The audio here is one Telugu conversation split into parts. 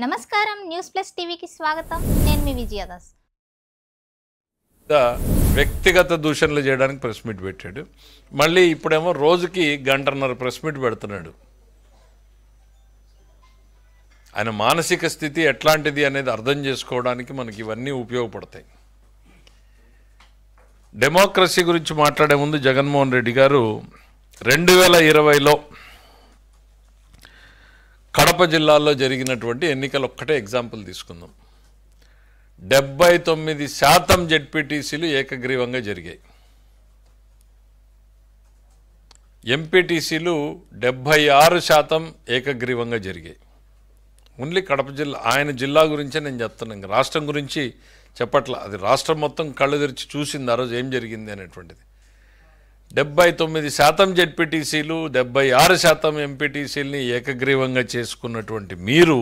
నమస్కారం న్యూస్ ప్లస్ టీవీకి స్వాగతం. నేను మీ విజయదాస్. వ్యక్తిగత దూషణలు చేయడానికి ప్రెస్ మీట్ పెట్టాడు. మళ్ళీ ఇప్పుడేమో రోజుకి గంటన్నర ప్రెస్ మీట్ పెడుతున్నాడు. ఆయన మానసిక స్థితి ఎట్లాంటిది అనేది అర్థం చేసుకోవడానికి మనకి ఇవన్నీ ఉపయోగపడతాయి. డెమోక్రసీ గురించి మాట్లాడే ముందు జగన్మోహన్ రెడ్డి గారు 2020లో కడప జిల్లాలో జరిగినటువంటి ఎన్నికలు ఒక్కటే ఎగ్జాంపుల్ తీసుకుందాం. 79% జెడ్పీటీసీలు ఏకగ్రీవంగా జరిగాయి. ఎంపీటీసీలు 76% ఏకగ్రీవంగా జరిగాయి. ఓన్లీ కడప జిల్లా, ఆయన జిల్లా గురించే నేను చెప్తున్నాను, ఇంకా రాష్ట్రం గురించి చెప్పట్లా. అది రాష్ట్రం మొత్తం కళ్ళు తెరిచి చూసింది ఆ రోజు ఏం జరిగింది అనేటువంటిది. 79% జెడ్పీటీసీలు 76% ఎంపీటీసీలని ఏకగ్రీవంగా చేసుకున్నటువంటి మీరు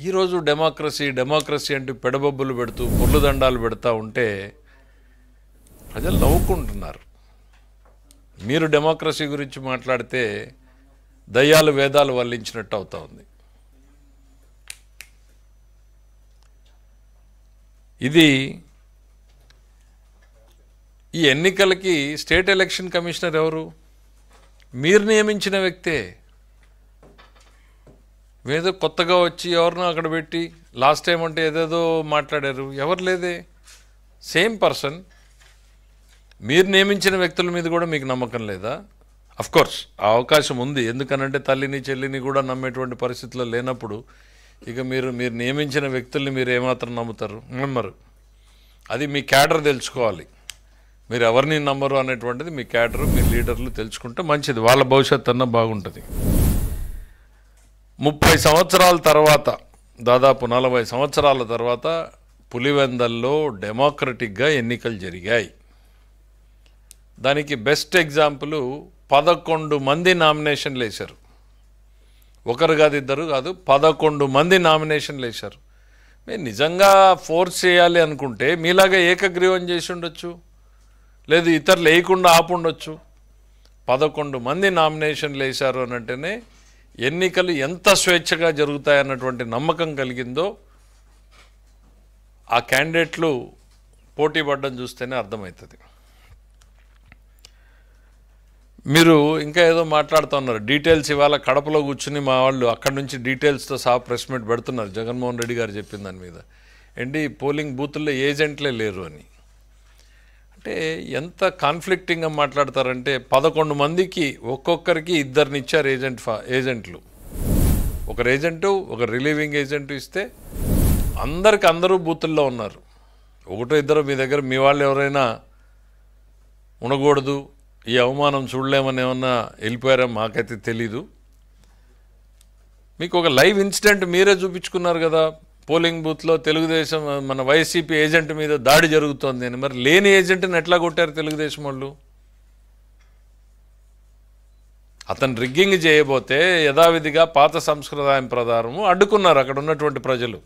ఈరోజు డెమోక్రసీ అంటూ పెడబొబ్బులు పెడుతూ పొర్లుదండాలు పెడతా ఉంటే ప్రజలు నవ్వుకుంటున్నారు. మీరు డెమోక్రసీ గురించి మాట్లాడితే దయ్యాలు వేదాలు వల్లించినట్టు అవుతా ఉంది. ఇది ఈ ఎన్నికలకి స్టేట్ ఎలక్షన్ కమిషనర్ ఎవరు? మీరు నియమించిన వ్యక్తే. ఏదో కొత్తగా వచ్చి ఎవరినో అక్కడ పెట్టి లాస్ట్ టైం అంటే ఏదేదో మాట్లాడారు. ఎవరు లేదే, సేమ్ పర్సన్. మీరు నియమించిన వ్యక్తుల మీద కూడా మీకు నమ్మకం లేదా? అఫ్కోర్స్ ఆ అవకాశం ఉంది. ఎందుకనంటే తల్లిని చెల్లిని కూడా నమ్మేటువంటి పరిస్థితుల్లో లేనప్పుడు ఇక మీరు నియమించిన వ్యక్తుల్ని మీరు ఏమాత్రం నమ్మరు. అది మీ క్యాడర్ తెలుసుకోవాలి. మీరు ఎవరిని నమ్మరు అనేటువంటిది మీ క్యాడరు, మీ లీడర్లు తెలుసుకుంటే మంచిది. వాళ్ళ భవిష్యత్తు అన్న బాగుంటుంది. 30 సంవత్సరాల తర్వాత, దాదాపు 40 సంవత్సరాల తర్వాత పులివెందల్లో డెమోక్రటిక్గా ఎన్నికలు జరిగాయి. దానికి బెస్ట్ ఎగ్జాంపుల్ 11 మంది నామినేషన్లు వేశారు. ఒకరు కాదు, ఇద్దరు కాదు, 11 మంది నామినేషన్లు వేశారు. మీరు నిజంగా ఫోర్స్ చేయాలి అనుకుంటే మీలాగా ఏకగ్రీవం చేసి ఉండొచ్చు, లేదు ఇతరులు వేయకుండా ఆపుండొచ్చు. 11 మంది నామినేషన్లు వేశారు అనంటేనే ఎన్నికలు ఎంత స్వేచ్ఛగా జరుగుతాయన్నటువంటి నమ్మకం కలిగిందో ఆ క్యాండిడేట్లు పోటీ పడ్డం చూస్తేనే అర్థమవుతుంది. మీరు ఇంకా ఏదో మాట్లాడుతున్నారు, డీటెయిల్స్ ఇవాళ కడపలో కూర్చుని మా వాళ్ళు అక్కడి నుంచి డీటెయిల్స్తో సహా ప్రెస్ మీట్ పెడుతున్నారు. జగన్మోహన్ రెడ్డి గారు చెప్పిన దాని మీద ఏంటి, పోలింగ్ బూతుల్లో ఏజెంట్లే లేరు అని. అంటే ఎంత కాన్ఫ్లిక్టింగ్గా మాట్లాడతారంటే 11 మందికి ఒక్కొక్కరికి ఇద్దరిని ఇచ్చారు ఏజెంట్లు. ఒకరు ఏజెంటు, ఒక రిలీవింగ్ ఏజెంట్ ఇస్తే అందరూ బూతుల్లో ఉన్నారు. ఒకటో ఇద్దరు మీ దగ్గర మీ వాళ్ళు ఎవరైనా ఉండకూడదు, ఈ అవమానం చూడలేమని ఏమన్నా వెళ్ళిపోయారా మాకైతే తెలీదు. మీకు ఒక లైవ్ ఇన్సిడెంట్ మీరే చూపించుకున్నారు కదా, పోలింగ్ బూత్లో తెలుగుదేశం మన వైసీపీ ఏజెంట్ మీద దాడి జరుగుతోంది అని. మరి లేని ఏజెంట్ని ఎట్లా కొట్టారు తెలుగుదేశం వాళ్ళు? అతను రిగ్గింగ్ చేయబోతే యథావిధిగా పాత సంస్కృతాయం ప్రకారము అడ్డుకున్నారు అక్కడ ఉన్నటువంటి ప్రజలు.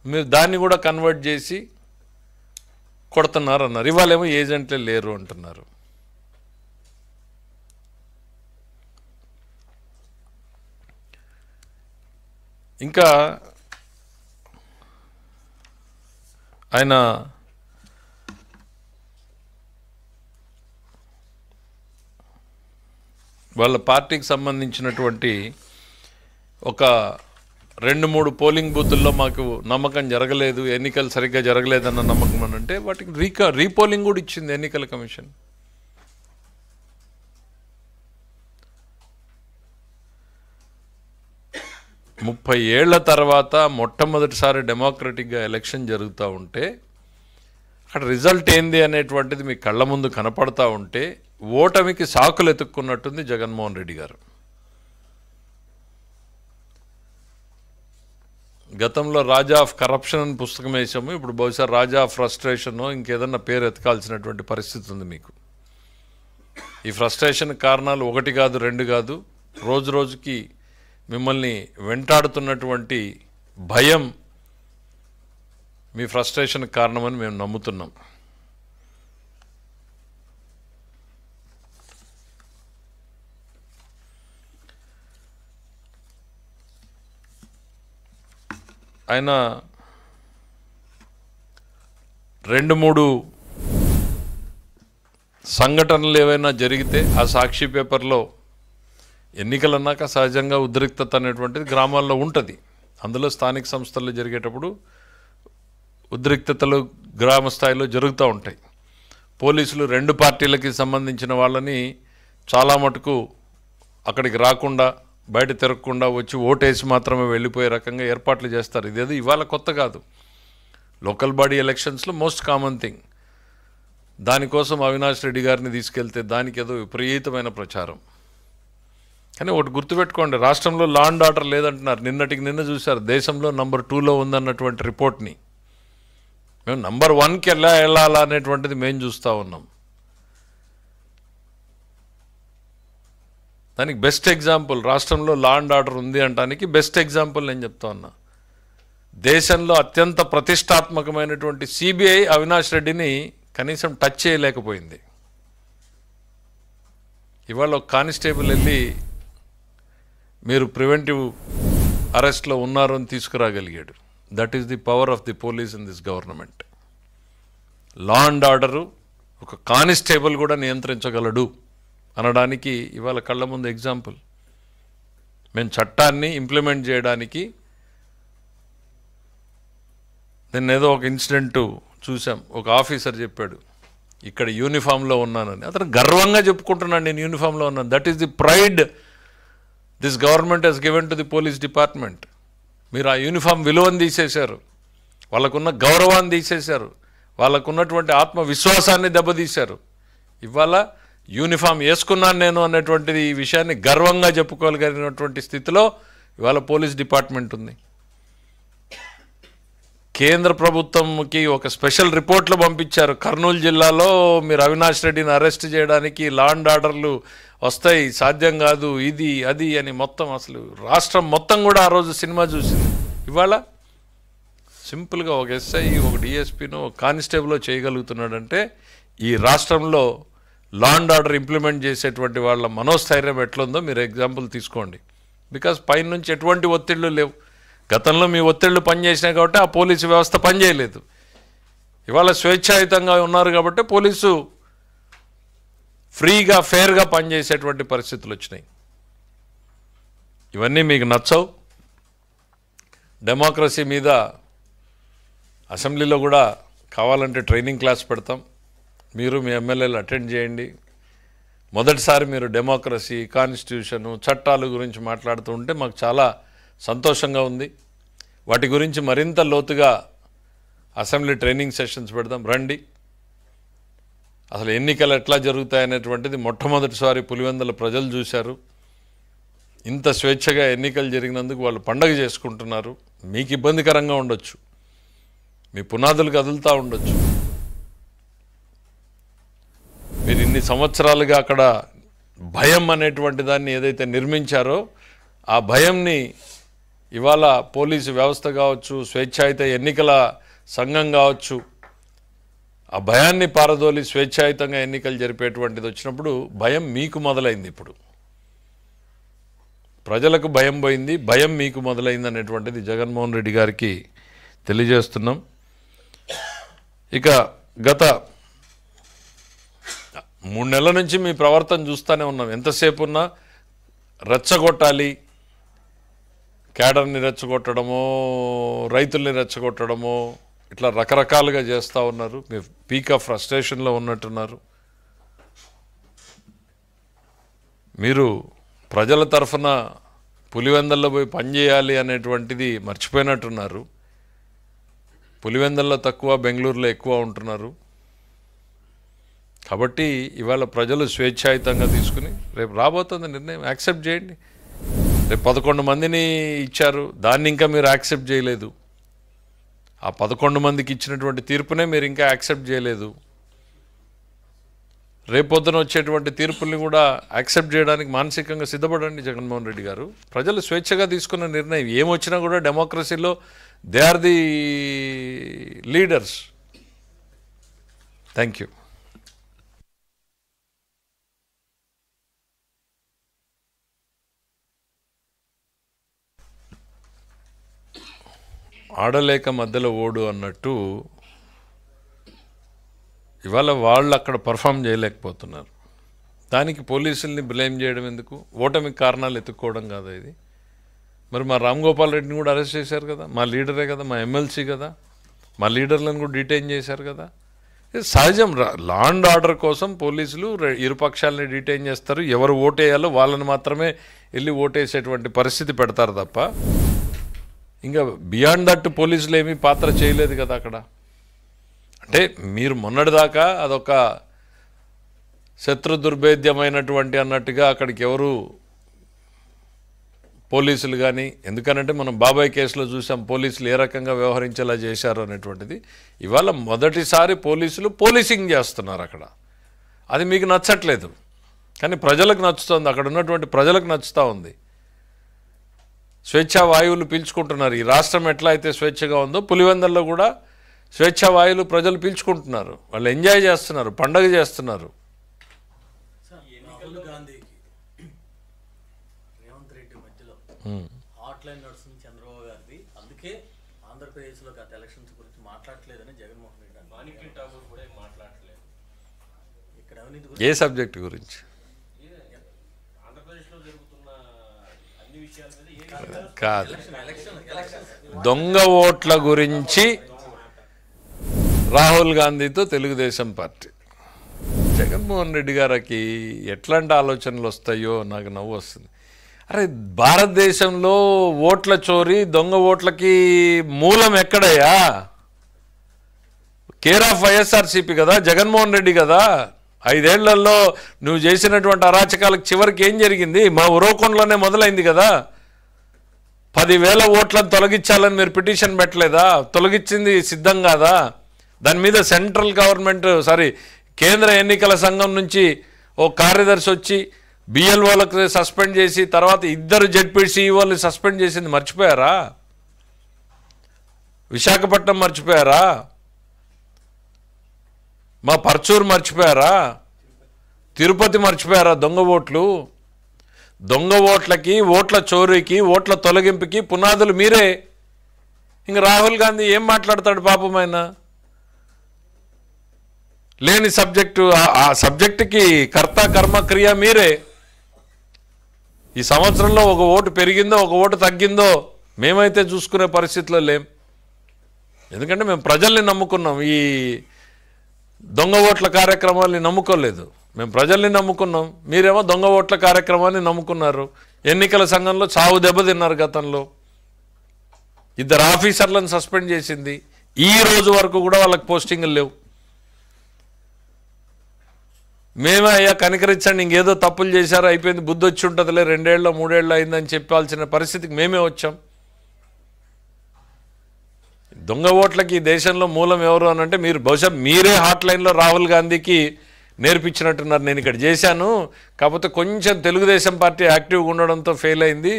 మీరు దాన్ని కూడా కన్వర్ట్ చేసి కొడుతున్నారు అన్నారు. ఇవాళేమో ఏజెంట్లే లేరు అంటున్నారు. ఇంకా ఆయన వాళ్ళ పార్టీకి సంబంధించినటువంటి ఒక 2-3 పోలింగ్ బూతుల్లో మాకు నమ్మకం జరగలేదు, ఎన్నికలు సరిగ్గా జరగలేదన్న నమ్మకం అని అంటే వాటికి రీపోలింగ్ కూడా ఇచ్చింది ఎన్నికల కమిషన్. ముప్పై ఏళ్ల తర్వాత మొట్టమొదటిసారి డెమోక్రటిక్గా ఎలక్షన్ జరుగుతూ ఉంటే అక్కడ రిజల్ట్ ఏంది అనేటువంటిది మీ కళ్ళ ముందు కనపడతా ఉంటే ఓటమికి సాకులు ఎత్తుక్కున్నట్టుంది జగన్మోహన్ రెడ్డి గారు. గతంలో రాజా ఆఫ్ కరప్షన్ అని పుస్తకం వేసాము, ఇప్పుడు బహుశా రాజా ఆఫ్ ఫ్రస్ట్రేషనో ఇంకేదన్నా పేరు ఎతకాల్సినటువంటి పరిస్థితి ఉంది మీకు. ఈ ఫ్రస్ట్రేషన్ కారణాలు 1 కాదు 2 కాదు, రోజు రోజుకి మిమ్మల్ని వెంటాడుతున్నటువంటి భయం మీ ఫ్రస్ట్రేషన్ కారణమని మేము నమ్ముతున్నాం. ఆయన 2-3 సంఘటనలు ఏవైనా జరిగితే ఆ సాక్షి పేపర్లో ఎన్నికలు అన్నాక సహజంగా ఉద్రిక్తత అనేటువంటిది గ్రామాల్లో ఉంటుంది. అందులో స్థానిక సంస్థల్లో జరిగేటప్పుడు ఉద్రిక్తతలు గ్రామ స్థాయిలో జరుగుతూ ఉంటాయి. పోలీసులు 2 పార్టీలకి సంబంధించిన వాళ్ళని చాలా మటుకు అక్కడికి రాకుండా బయట తిరగకుండా వచ్చి ఓటేసి మాత్రమే వెళ్ళిపోయే రకంగా ఏర్పాట్లు చేస్తారు. ఇదేదో ఇవాళ కొత్త కాదు. లోకల్ బాడీ ఎలక్షన్స్లో మోస్ట్ కామన్ థింగ్. దానికోసం అవినాష్ రెడ్డి గారిని తీసుకెళ్తే దానికి ఏదో విపరీతమైన ప్రచారం. కానీ ఒకటి గుర్తుపెట్టుకోండి, రాష్ట్రంలో లా అండ్ ఆర్డర్ లేదంటున్నారు. నిన్న చూశారు దేశంలో నంబర్ 2లో ఉందన్నటువంటి రిపోర్ట్ని. మేము నంబర్ 1కి వెళ్ళాలా అనేటువంటిది మేము చూస్తూ ఉన్నాం. దానికి బెస్ట్ ఎగ్జాంపుల్ రాష్ట్రంలో లా అండ్ ఆర్డర్ ఉంది అనడానికి బెస్ట్ ఎగ్జాంపుల్ నేను చెప్తా ఉన్నా. దేశంలో అత్యంత ప్రతిష్టాత్మకమైనటువంటి సిబిఐ అవినాష్ రెడ్డిని కనీసం టచ్ చేయలేకపోయింది. ఇవాళ ఒక కానిస్టేబుల్ వెళ్ళి మీరు ప్రివెంటివ్ అరెస్ట్లో ఉన్నారు అని తీసుకురాగలిగాడు. That is the power of the police in this government. Law and order ఒక కానిస్టేబుల్ కూడా నియంత్రించగలడు అనడానికి ఇవాళ కళ్ళ ముందు ఎగ్జాంపుల్. మేము చట్టాన్ని ఇంప్లిమెంట్ చేయడానికి నిన్నేదో ఒక ఇన్సిడెంట్ చూసాం. ఒక ఆఫీసర్ చెప్పాడు ఇక్కడ యూనిఫామ్లో ఉన్నానని. అతను గర్వంగా చెప్పుకుంటున్నాడు నేను యూనిఫామ్లో ఉన్నాను. That is the pride this government has given to the police department. మీరు ఆ యూనిఫామ్ విలువను తీసేశారు, వాళ్ళకున్న గౌరవాన్ని తీసేశారు, వాళ్ళకున్నటువంటి ఆత్మవిశ్వాసాన్ని దెబ్బతీశారు. ఇవాళ యూనిఫామ్ వేసుకున్నాను నేను అనేటువంటిది ఈ విషయాన్ని గర్వంగా చెప్పుకోగలిగినటువంటి స్థితిలో ఇవాళ పోలీస్ డిపార్ట్మెంట్ ఉంది. కేంద్ర ప్రభుత్వంకి ఒక స్పెషల్ రిపోర్ట్లు పంపించారు. కర్నూలు జిల్లాలో మీరు అవినాష్ రెడ్డిని అరెస్ట్ చేయడానికి లా అండ్ ఆర్డర్లు వస్తాయి, సాధ్యం కాదు, ఇది అది అని మొత్తం అసలు రాష్ట్రం మొత్తం కూడా ఆ రోజు సినిమా చూసింది. ఇవాళ సింపుల్గా ఒక ఎస్ఐ, ఒక డిఎస్పీను, ఒక కానిస్టేబుల్ చేయగలుగుతున్నాడంటే ఈ రాష్ట్రంలో లా అండ్ ఆర్డర్ ఇంప్లిమెంట్ చేసేటువంటి వాళ్ళ మనోస్థైర్యం ఎట్లుందో మీరు ఎగ్జాంపుల్ తీసుకోండి. బికాజ్ పైన నుంచి ఎటువంటి ఒత్తిళ్లు లేవు. గతంలో మీ ఒత్తిళ్లు పనిచేసినాయి కాబట్టి ఆ పోలీసు వ్యవస్థ పనిచేయలేదు. ఇవాళ స్వేచ్ఛాయుతంగా ఉన్నారు కాబట్టి పోలీసు ఫ్రీగా ఫేర్గా పనిచేసేటువంటి పరిస్థితులు వచ్చినాయి. ఇవన్నీ మీకు నచ్చవు. డెమోక్రసీ మీద అసెంబ్లీలో కూడా కావాలంటే ట్రైనింగ్ క్లాస్ పెడతాం. మీరు మీ ఎమ్మెల్యేలు అటెండ్ చేయండి. మొదటిసారి మీరు డెమోక్రసీ, కాన్స్టిట్యూషను, చట్టాల గురించి మాట్లాడుతూ ఉంటే మాకు చాలా సంతోషంగా ఉంది. వాటి గురించి మరింత లోతుగా అసెంబ్లీ ట్రైనింగ్ సెషన్స్ పెడదాం, రండి. అసలు ఎన్నికలు ఎట్లా జరుగుతాయనేటువంటిది మొట్టమొదటిసారి పులివెందుల ప్రజలు చూశారు. ఇంత స్వేచ్ఛగా ఎన్నికలు జరిగినందుకు వాళ్ళు పండగ చేసుకుంటున్నారు. మీకు ఇబ్బందికరంగా ఉండొచ్చు, మీ పునాదులు కదులుతూ ఉండొచ్చు. మీరు ఇన్ని సంవత్సరాలుగా అక్కడ భయం అనేటువంటి దాన్ని ఏదైతే నిర్మించారో ఆ భయంని ఇవాళ పోలీసు వ్యవస్థ కావచ్చు, స్వేచ్ఛాయుత ఎన్నికల సంఘం కావచ్చు, ఆ భయాన్ని పారదోలి స్వేచ్ఛాయుతంగా ఎన్నికలు జరిపేటువంటిది వచ్చినప్పుడు భయం మీకు మొదలైంది. ఇప్పుడు ప్రజలకు భయం పోయింది, భయం మీకు మొదలైంది అనేటువంటిది జగన్మోహన్ రెడ్డి గారికి తెలియజేస్తున్నాం. ఇక గత 3 నెలల నుంచి మీ ప్రవర్తన చూస్తూనే ఉన్నాం. ఎంతసేపు ఉన్నా రెచ్చగొట్టాలి, క్యాడర్ని రెచ్చగొట్టడమో, రైతుల్ని రెచ్చగొట్టడమో, ఇట్లా రకరకాలుగా చేస్తూ ఉన్నారు. మీరు పీక్ ఆఫ్ ఫ్రస్ట్రేషన్లో ఉన్నట్టున్నారు. మీరు ప్రజల తరఫున పులివెందల్లో పోయి పనిచేయాలి అనేటువంటిది మర్చిపోయినట్టున్నారు. పులివెందల్లో తక్కువ, బెంగళూరులో ఎక్కువ ఉంటున్నారు. కాబట్టి ఇవాళ ప్రజలు స్వేచ్ఛాయుతంగా తీసుకుని రేపు రాబోతుంది నిర్ణయం యాక్సెప్ట్ చేయండి. రేపు 11 మందిని ఇచ్చారు, దాన్ని ఇంకా మీరు యాక్సెప్ట్ చేయలేదు. ఆ 11 మందికి ఇచ్చినటువంటి తీర్పునే మీరు ఇంకా యాక్సెప్ట్ చేయలేదు. రేపొద్దున వచ్చేటువంటి తీర్పుల్ని కూడా యాక్సెప్ట్ చేయడానికి మానసికంగా సిద్ధపడండి జగన్మోహన్ రెడ్డి గారు. ప్రజలు స్వేచ్ఛగా తీసుకున్న నిర్ణయం ఏమొచ్చినా కూడా డెమోక్రసీలో they are the leaders. Thank you. ఆడలేక మధ్యలో ఓడు అన్నట్టు ఇవాళ వాళ్ళు అక్కడ పర్ఫామ్ చేయలేకపోతున్నారు. దానికి పోలీసుల్ని బ్లేమ్ చేయడం ఎందుకు? ఓటమికి కారణాలు ఎత్తుక్కోవడం కాదా ఇది? మరి మా రామ్ గోపాల్ రెడ్డిని కూడా అరెస్ట్ చేశారు కదా, మా లీడరే కదా, మా ఎమ్మెల్సీ కదా, మా లీడర్లను కూడా డిటైన్ చేశారు కదా. ఇది సహజం. లా అండ్ ఆర్డర్ కోసం పోలీసులు ఇరుపక్షాలని డిటైన్ చేస్తారు. ఎవరు ఓటేయాలో వాళ్ళని మాత్రమే వెళ్ళి ఓటేసేటువంటి పరిస్థితి పెడతారు తప్ప ఇంకా బియాండ్ దట్ పోలీసులు ఏమీ పాత్ర చేయలేదు కదా అక్కడ. అంటే మీరు మొన్నటిదాకా అదొక శత్రు దుర్భేద్యమైనటువంటి అన్నట్టుగా అక్కడికి ఎవరు పోలీసులు కానీ, ఎందుకనంటే మనం బాబాయ్ కేసులో చూసాం పోలీసులు ఏ రకంగా వ్యవహరించేలా చేశారు అనేటువంటిది. ఇవాళ మొదటిసారి పోలీసులు పోలీసింగ్ చేస్తున్నారు అక్కడ. అది మీకు నచ్చట్లేదు, కానీ ప్రజలకు నచ్చుతుంది, అక్కడ ఉన్నటువంటి ప్రజలకు నచ్చుతూ ఉంది. స్వేచ్ఛా వాయువులు పీల్చుకుంటున్నారు. ఈ రాష్ట్రం ఎట్లా అయితే స్వేచ్ఛగా ఉందో పులివెందల్లో కూడా స్వేచ్ఛా వాయువులు ప్రజలు పీల్చుకుంటున్నారు. వాళ్ళు ఎంజాయ్ చేస్తున్నారు, పండగ చేస్తున్నారు. రాహుల్ గాంధీకి రేవంత్ రెడ్డి మధ్యలో హాట్ లైన్ నడుస్తుంది చంద్రబాబు గారిది. అందుకే ఆంధ్రప్రదేశ్లో గత ఎలక్షన్స్ గురించి మాట్లాడలేదని జగన్మోహన్ రెడ్డి అన్నారు. కూడా మాట్లాడలేదు. ఇక్కడ అవినీతి ఏ సబ్జెక్ట్ గురించి? ఆంధ్రప్రదేశ్లో జరుగుతున్న అన్ని విషయాల మీద కాదు, దొంగ ఓట్ల గురించి రాహుల్ గాంధీతో తెలుగుదేశం పార్టీ. జగన్మోహన్ రెడ్డి గారికి ఎట్లాంటి ఆలోచనలు వస్తాయో నాకు నవ్వు వస్తుంది. అరే, భారతదేశంలో ఓట్ల చోరీ, దొంగ ఓట్లకి మూలం ఎక్కడయ్యా? కేర్ ఆఫ్ వైఎస్ఆర్సీపీ కదా, జగన్మోహన్ రెడ్డి కదా. 5 ఏళ్లలో నువ్వు చేసినటువంటి అరాచకాలకు చివరికి ఏం జరిగింది? మా ఉరవకొండలోనే మొదలైంది కదా. 10,000 ఓట్లను తొలగించాలని మీరు పిటిషన్ పెట్టలేదా? తొలగించింది సిద్ధం కాదా? దాని మీద సెంట్రల్ గవర్నమెంట్ కేంద్ర ఎన్నికల సంఘం నుంచి ఓ కార్యదర్శి వచ్చి బిఎల్ఓలకు సస్పెండ్ చేసి తర్వాత 2 జెడ్పీసీఈఓల్ని సస్పెండ్ చేసింది మర్చిపోయారా? విశాఖపట్నం మర్చిపోయారా? మా పర్చూరు మర్చిపోయారా? తిరుపతి మర్చిపోయారా? దొంగ ఓట్లకి, ఓట్ల చోరీకి, ఓట్ల తొలగింపుకి పునాదులు మీరే. ఇంక రాహుల్ గాంధీ ఏం మాట్లాడతాడు పాపమైన? లేని సబ్జెక్టు, ఆ సబ్జెక్టుకి కర్త కర్మ క్రియ మీరే. ఈ సంవత్సరంలో ఒక ఓటు పెరిగిందో ఒక ఓటు తగ్గిందో మేమైతే చూసుకునే పరిస్థితిలో లేం. ఎందుకంటే మేము ప్రజల్ని నమ్ముకున్నాం, ఈ దొంగ ఓట్ల కార్యక్రమాల్ని నమ్ముకోలేదు. మేము ప్రజల్ని నమ్ముకున్నాం, మీరేమో దొంగ ఓట్ల కార్యక్రమాన్ని నమ్ముకున్నారు. ఎన్నికల సంఘంలో చావు దెబ్బతిన్నారు. గతంలో 2 ఆఫీసర్లను సస్పెండ్ చేసింది. ఈ రోజు వరకు కూడా వాళ్ళకి పోస్టింగ్లు లేవు. మేమే అయ్యా కనికరించండి, ఇంకేదో తప్పులు చేశారు, అయిపోయింది, బుద్ధి వచ్చి ఉంటుందిలే, 2 ఏళ్ళు 3 ఏళ్ళు అయిందని చెప్పాల్సిన పరిస్థితికి మేమే వచ్చాం. దొంగ ఓట్లకి ఈ దేశంలో మూలం ఎవరు అని అంటే మీరు బహుశా మీరే హాట్ లైన్లో రాహుల్ గాంధీకి నేర్పించినట్టున్నారు. నేను ఇక్కడ చేశాను, కాకపోతే కొంచెం తెలుగుదేశం పార్టీ యాక్టివ్గా ఉండడంతో ఫెయిల్ అయింది,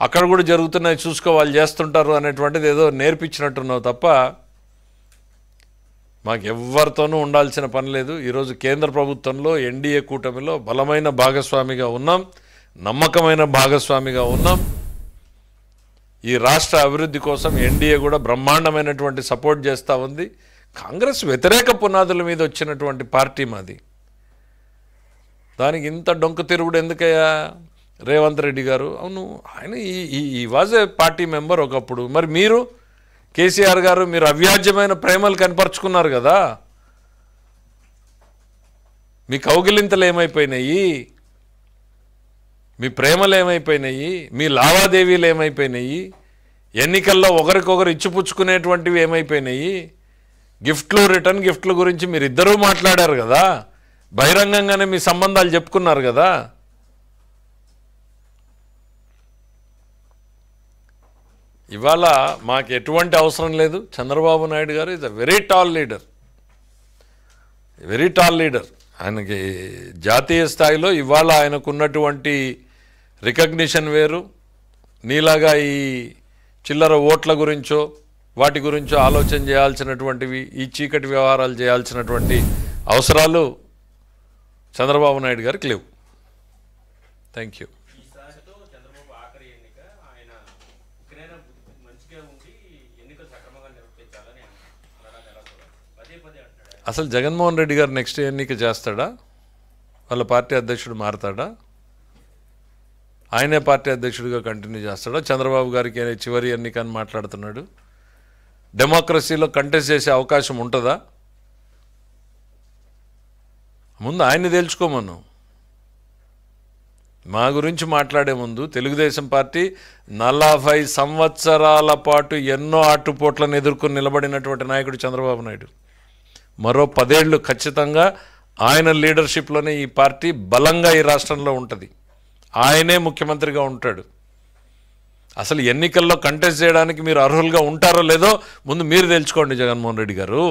అక్కడ కూడా జరుగుతున్నాయి చూసుకోవాలి, చేస్తుంటారు అనేటువంటిది ఏదో నేర్పించినట్టున్నావు తప్ప మాకు ఎవరితోనూ ఉండాల్సిన పని లేదు. ఈరోజు కేంద్ర ప్రభుత్వంలో ఎన్డీఏ కూటమిలో బలమైన భాగస్వామిగా ఉన్నాం, నమ్మకమైన భాగస్వామిగా ఉన్నాం. ఈ రాష్ట్ర అభివృద్ధి కోసం ఎన్డీఏ కూడా బ్రహ్మాండమైనటువంటి సపోర్ట్ చేస్తూ ఉంది. కాంగ్రెస్ వ్యతిరేక పునాదుల మీద వచ్చినటువంటి పార్టీ మాది. దానికి ఇంత డొంక తిరుగుడు ఎందుకయ్యా రేవంత్ రెడ్డి గారు? అవును, ఆయన ఈ వాజ్ ఏ పార్టీ మెంబర్ ఒకప్పుడు. మరి మీరు కేసీఆర్ గారు మీరు అవ్యాజ్యమైన ప్రేమలు కనపరుచుకున్నారు కదా, మీ కౌగిలింతలు ఏమైపోయినాయి? మీ ప్రేమలు ఏమైపోయినాయి? మీ లావాదేవీలు ఏమైపోయినాయి? ఎన్నికల్లో ఒకరికొకరు ఇచ్చిపుచ్చుకునేటువంటివి ఏమైపోయినాయి? గిఫ్ట్లు, రిటర్న్ గిఫ్ట్ల గురించి మీరు ఇద్దరూ మాట్లాడారు కదా, బహిరంగంగానే మీ సంబంధాలు చెప్పుకున్నారు కదా. ఇవాళ మాకు ఎటువంటి అవసరం లేదు. చంద్రబాబు నాయుడు గారు is a very tall leader. ఆయనకి జాతీయ స్థాయిలో ఇవాళ ఆయనకున్నటువంటి రికగ్నిషన్ వేరు. నీలాగా ఈ చిల్లర ఓట్ల గురించో వాటి గురించో ఆలోచన చేయాల్సినటువంటివి, ఈ చీకటి వ్యవహారాలు చేయాల్సినటువంటి అవసరాలు చంద్రబాబు నాయుడు గారికి లేవు. Thank you. అసలు జగన్మోహన్ రెడ్డి గారు నెక్స్ట్ ఎన్నిక చేస్తాడా? వాళ్ళ పార్టీ అధ్యక్షుడు మారతాడా? ఆయనే పార్టీ అధ్యక్షుడిగా కంటిన్యూ చేస్తాడా? చంద్రబాబు గారికి చివరి ఎన్నిక అని మాట్లాడుతున్నాడు. డెమోక్రసీలో కంటెస్ట్ చేసే అవకాశం ఉంటుందా? ముందు ఆయన్ని తేల్చుకోమను. మా గురించి మాట్లాడే ముందు తెలుగుదేశం పార్టీ 40 సంవత్సరాల పాటు ఎన్నో ఆటుపోట్లను ఎదుర్కొని నిలబడినటువంటి నాయకుడు చంద్రబాబు నాయుడు. మరో 10 ఏళ్ళు ఖచ్చితంగా ఆయన లీడర్షిప్లోనే ఈ పార్టీ బలంగా ఈ రాష్ట్రంలో ఉంటుంది. ఆయనే ముఖ్యమంత్రిగా ఉంటాడు. అసలు ఎన్నికల్లో కంటెస్ట్ చేయడానికి మీరు అర్హులుగా ఉంటారో లేదో ముందు మీరు తెలుసుకోండి జగన్మోహన్ రెడ్డి గారు.